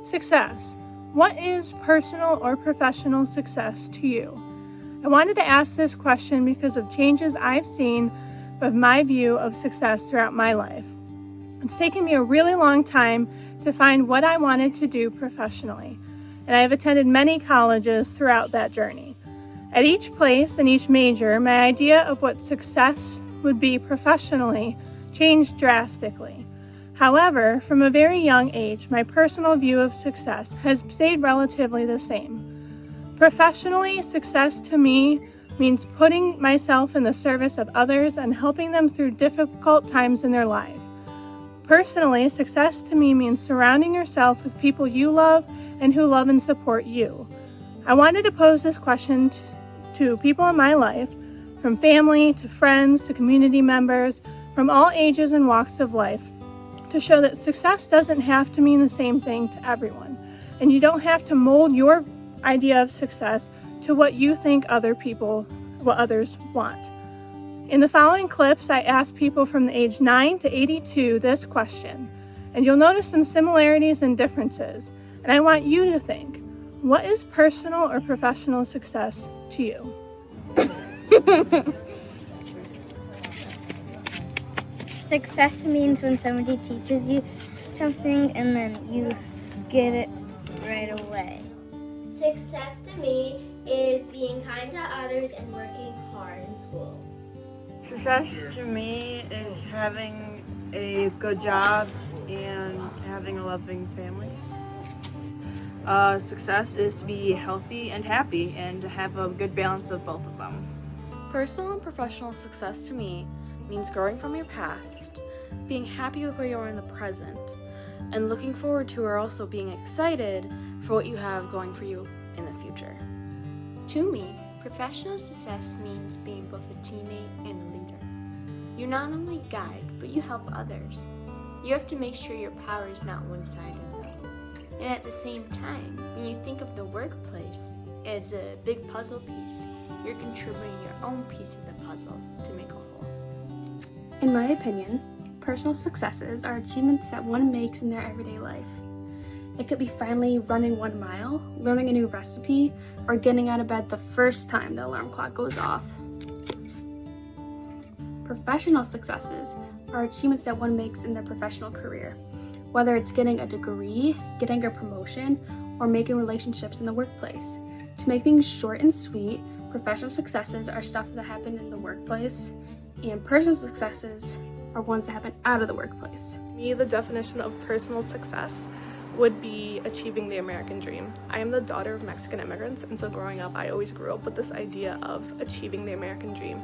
Success. What is personal or professional success to you? I wanted to ask this question because of changes I've seen of my view of success throughout my life. It's taken me a really long time to find what I wanted to do professionally, and I have attended many colleges throughout that journey. At each place and each major, my idea of what success would be professionally changed drastically. However, from a very young age, my personal view of success has stayed relatively the same. Professionally, success to me means putting myself in the service of others and helping them through difficult times in their life. Personally, success to me means surrounding yourself with people you love and who love and support you. I wanted to pose this question to people in my life, from family to friends to community members, from all ages and walks of life, to show that success doesn't have to mean the same thing to everyone, and you don't have to mold your idea of success to what you think what others want. In the following clips, I asked people from the age 9 to 82 this question, and you'll notice some similarities and differences, and I want you to think, what is personal or professional success to you? Success means when somebody teaches you something and then you get it right away. Success to me is being kind to others and working hard in school. Success to me is having a good job and having a loving family. Success is to be healthy and happy and to have a good balance of both of them. Personal and professional success to me means growing from your past, being happy with where you are in the present, and looking forward to or also being excited for what you have going for you in the future. To me, professional success means being both a teammate and a leader. You not only guide, but you help others. You have to make sure your power is not one-sided though. And at the same time, when you think of the workplace as a big puzzle piece, you're contributing your own piece of the puzzle to make a whole. In my opinion, personal successes are achievements that one makes in their everyday life. It could be finally running 1 mile, learning a new recipe, or getting out of bed the first time the alarm clock goes off. Professional successes are achievements that one makes in their professional career, whether it's getting a degree, getting a promotion, or making relationships in the workplace. To make things short and sweet, professional successes are stuff that happen in the workplace, and personal successes are ones that happen out of the workplace. For me, the definition of personal success would be achieving the American dream. I am the daughter of Mexican immigrants, and so growing up, I always grew up with this idea of achieving the American dream,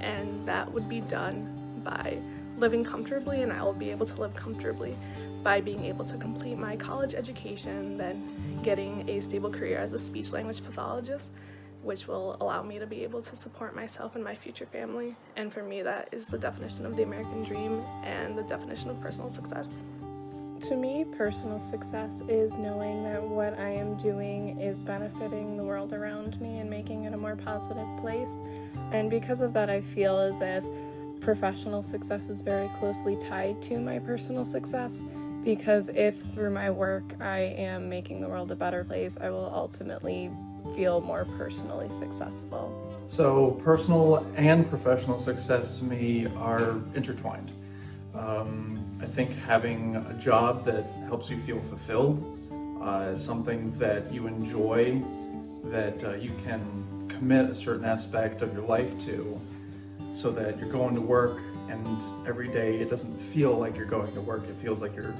and that would be done by living comfortably, and I will be able to live comfortably by being able to complete my college education, then getting a stable career as a speech language pathologist, which will allow me to be able to support myself and my future family. And for me, that is the definition of the American dream and the definition of personal success. To me, personal success is knowing that what I am doing is benefiting the world around me and making it a more positive place. And because of that, I feel as if professional success is very closely tied to my personal success, because if through my work I am making the world a better place, I will ultimately feel more personally successful. So personal and professional success to me are intertwined. I think having a job that helps you feel fulfilled, something that you enjoy, that you can commit a certain aspect of your life to, so that you're going to work and every day it doesn't feel like you're going to work, it feels like you're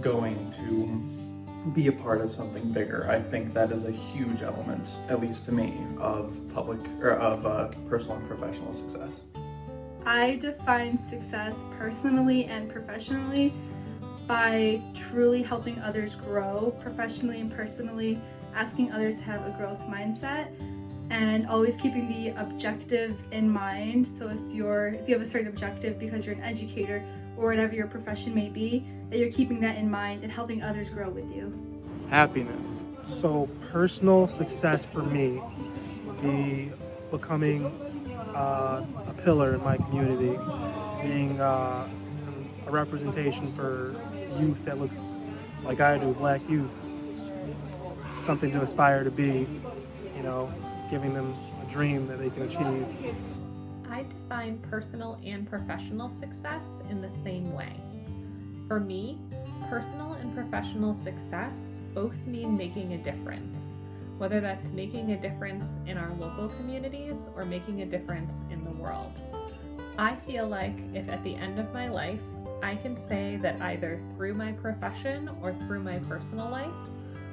going to be a part of something bigger. I think that is a huge element, at least to me, of personal and professional success. I define success personally and professionally by truly helping others grow professionally and personally, asking others to have a growth mindset, and always keeping the objectives in mind. So if you have a certain objective because you're an educator or whatever your profession may be, that you're keeping that in mind and helping others grow with you. Happiness. So personal success for me would be becoming a pillar in my community, being a representation for youth that looks like I do, black youth, something to aspire to be, giving them a dream that they can achieve. I define personal and professional success in the same way. For me, personal and professional success both mean making a difference, whether that's making a difference in our local communities or making a difference in the world. I feel like if at the end of my life, I can say that either through my profession or through my personal life,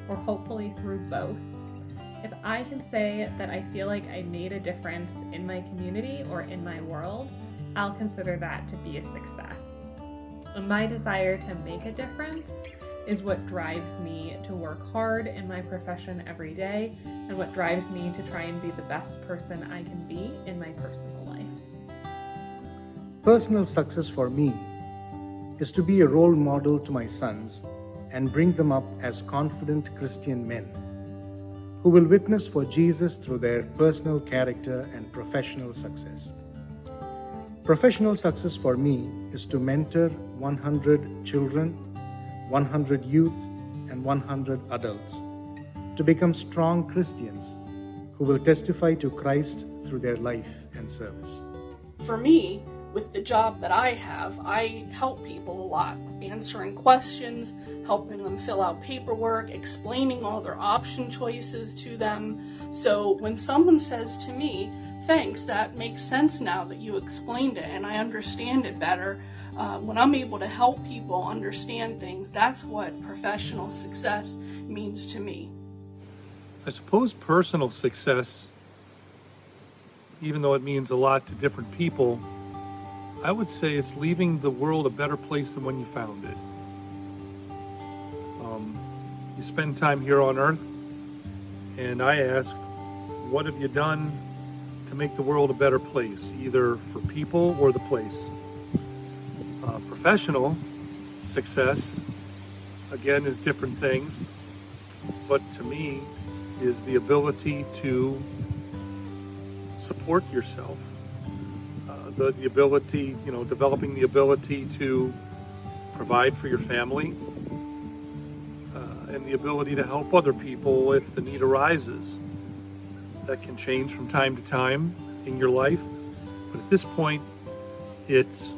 or hopefully through both, if I can say that I feel like I made a difference in my community or in my world, I'll consider that to be a success. And my desire to make a difference is what drives me to work hard in my profession every day, and what drives me to try and be the best person I can be in my personal life. Personal success for me is to be a role model to my sons and bring them up as confident Christian men who will witness for Jesus through their personal character and professional success. Professional success for me is to mentor 100 children, 100 youth, and 100 adults to become strong Christians who will testify to Christ through their life and service. For me, with the job that I have, I help people a lot, answering questions, helping them fill out paperwork, explaining all their option choices to them. So when someone says to me, "Thanks, that makes sense now that you explained it and I understand it better," when I'm able to help people understand things, that's what professional success means to me. I suppose personal success, even though it means a lot to different people, I would say it's leaving the world a better place than when you found it. You spend time here on earth, and I ask, what have you done to make the world a better place, either for people or the place? Professional success, again, is different things, but to me is the ability to support yourself. The ability, developing the ability to provide for your family, and the ability to help other people if the need arises. That can change from time to time in your life, but at this point, it's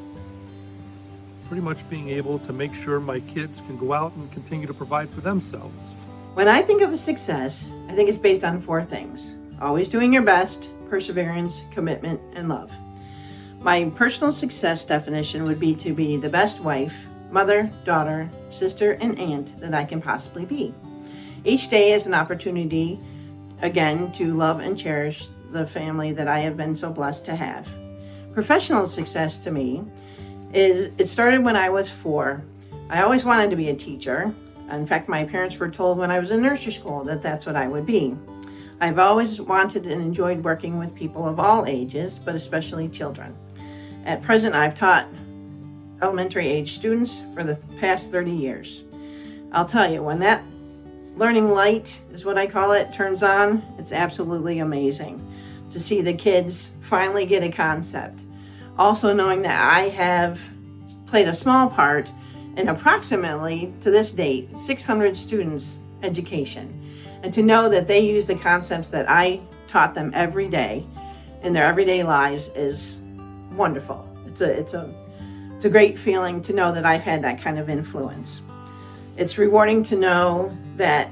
pretty much being able to make sure my kids can go out and continue to provide for themselves. When I think of a success, I think it's based on 4 things: always doing your best, perseverance, commitment, and love. My personal success definition would be to be the best wife, mother, daughter, sister, and aunt that I can possibly be. Each day is an opportunity, again, to love and cherish the family that I have been so blessed to have. Professional success to me it started when I was 4. I always wanted to be a teacher. In fact, my parents were told when I was in nursery school that that's what I would be. I've always wanted and enjoyed working with people of all ages, but especially children. At present, I've taught elementary age students for the past 30 years. I'll tell you, when that learning light, is what I call it, turns on, it's absolutely amazing to see the kids finally get a concept. Also knowing that I have played a small part in approximately, to this date, 600 students' education. And to know that they use the concepts that I taught them every day in their everyday lives is wonderful. It's a great feeling to know that I've had that kind of influence. It's rewarding to know that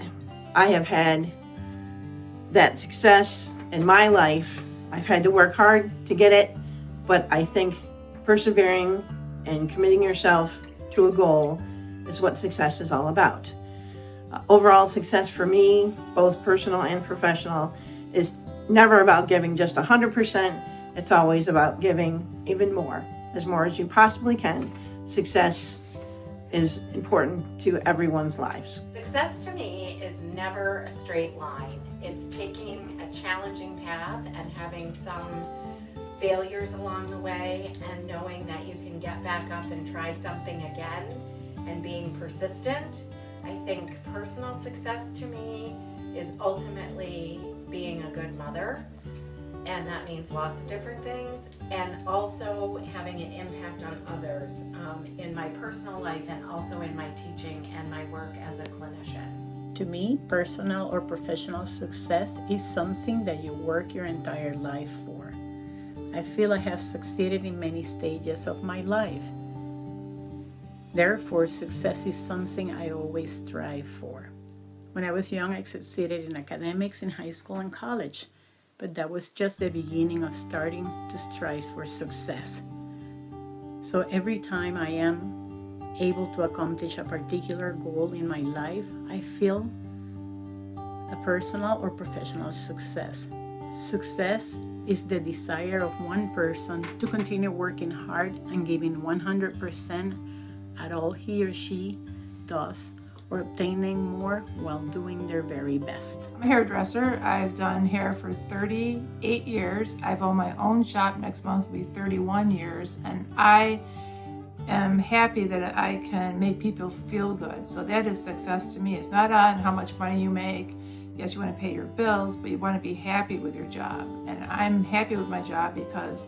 I have had that success in my life. I've had to work hard to get it, but I think persevering and committing yourself to a goal is what success is all about. Overall success for me, both personal and professional, is never about giving just 100%. It's always about giving even more as you possibly can. Success is important to everyone's lives. Success to me is never a straight line. It's taking a challenging path and having some failures along the way and knowing that you can get back up and try something again and being persistent. I think personal success to me is ultimately being a good mother, and that means lots of different things, and also having an impact on others in my personal life and also in my teaching and my work as a clinician. To me, personal or professional success is something that you work your entire life for. I feel I have succeeded in many stages of my life. Therefore, success is something I always strive for. When I was young, I succeeded in academics in high school and college, but that was just the beginning of starting to strive for success. So every time I am able to accomplish a particular goal in my life, I feel a personal or professional success. Success is the desire of one person to continue working hard and giving 100% at all he or she does, or obtaining more while doing their very best. I'm a hairdresser. I've done hair for 38 years. I've owned my own shop. Next month will be 31 years. And I am happy that I can make people feel good. So that is success to me. It's not on how much money you make. Yes, you want to pay your bills, but you want to be happy with your job. And I'm happy with my job because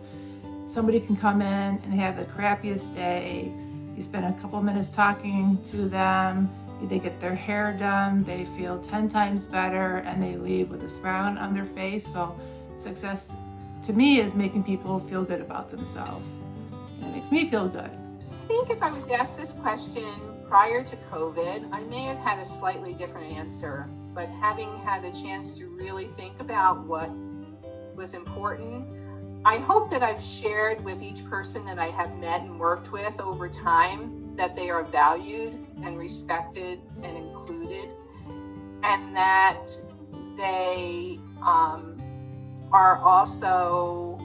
somebody can come in and have the crappiest day. You spend a couple minutes talking to them, they get their hair done, they feel 10 times better, and they leave with a smile on their face. So success to me is making people feel good about themselves. And it makes me feel good. I think if I was asked this question prior to COVID, I may have had a slightly different answer. But having had a chance to really think about what was important, I hope that I've shared with each person that I have met and worked with over time that they are valued and respected and included, and that they are also,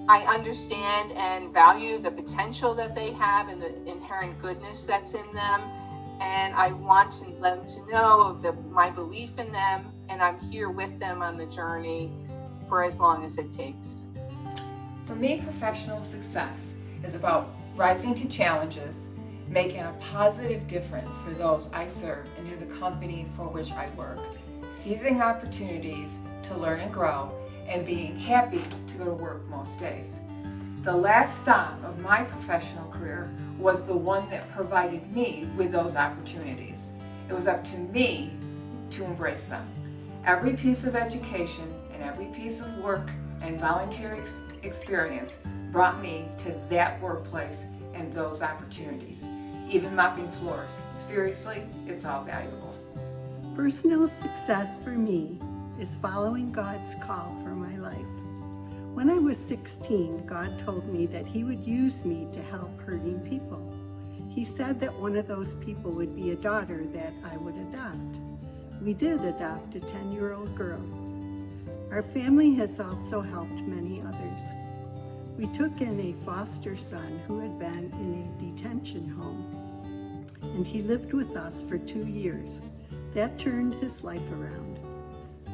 I understand and value the potential that they have and the inherent goodness that's in them. And I want them to know of my belief in them, and I'm here with them on the journey for as long as it takes. For me, professional success is about rising to challenges, making a positive difference for those I serve and in the company for which I work, seizing opportunities to learn and grow, and being happy to go to work most days. The last stop of my professional career was the one that provided me with those opportunities. It was up to me to embrace them. Every piece of education and every piece of work and volunteer experience brought me to that workplace and those opportunities. Even mopping floors. Seriously, it's all valuable. Personal success for me is following God's call for my life. When I was 16, God told me that He would use me to help hurting people. He said that one of those people would be a daughter that I would adopt. We did adopt a 10-year-old girl. Our family has also helped many others. We took in a foster son who had been in a detention home, and he lived with us for 2 years. That turned his life around.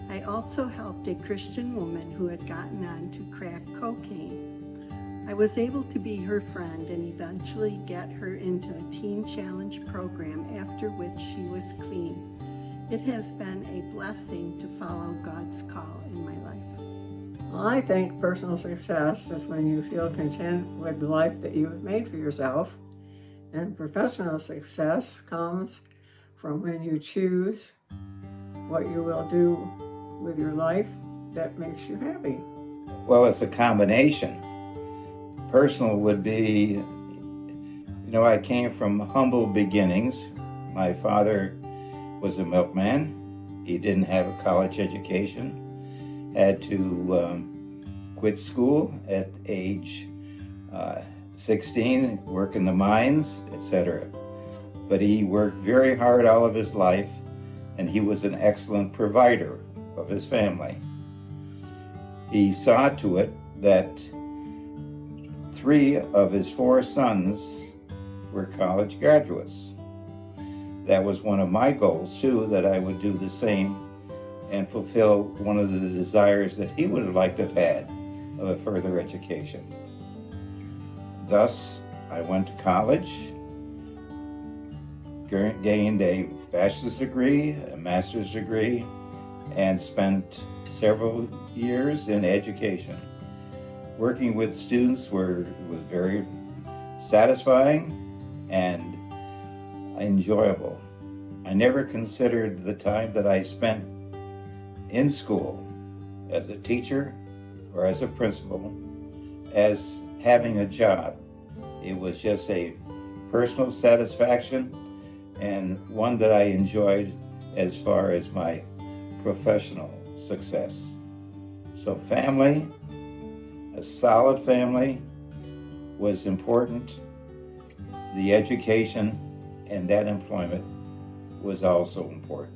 I also helped a Christian woman who had gotten on to crack cocaine. I was able to be her friend and eventually get her into the Teen Challenge program, after which she was clean. It has been a blessing to follow God's call in my life. I think personal success is when you feel content with the life that you have made for yourself. And professional success comes from when you choose what you will do with your life that makes you happy. Well, it's a combination. Personal would be, I came from humble beginnings. My father was a milkman. He didn't have a college education. Had to quit school at age 16, work in the mines, etc. But he worked very hard all of his life, and he was an excellent provider of his family. He saw to it that 3 of his 4 sons were college graduates. That was one of my goals too, that I would do the same and fulfill one of the desires that he would have liked to have had of a further education. Thus, I went to college, gained a bachelor's degree, a master's degree, and spent several years in education. Working with students was very satisfying, and enjoyable. I never considered the time that I spent in school as a teacher or as a principal as having a job. It was just a personal satisfaction and one that I enjoyed as far as my professional success. So family, a solid family was important. The education and that employment was also important.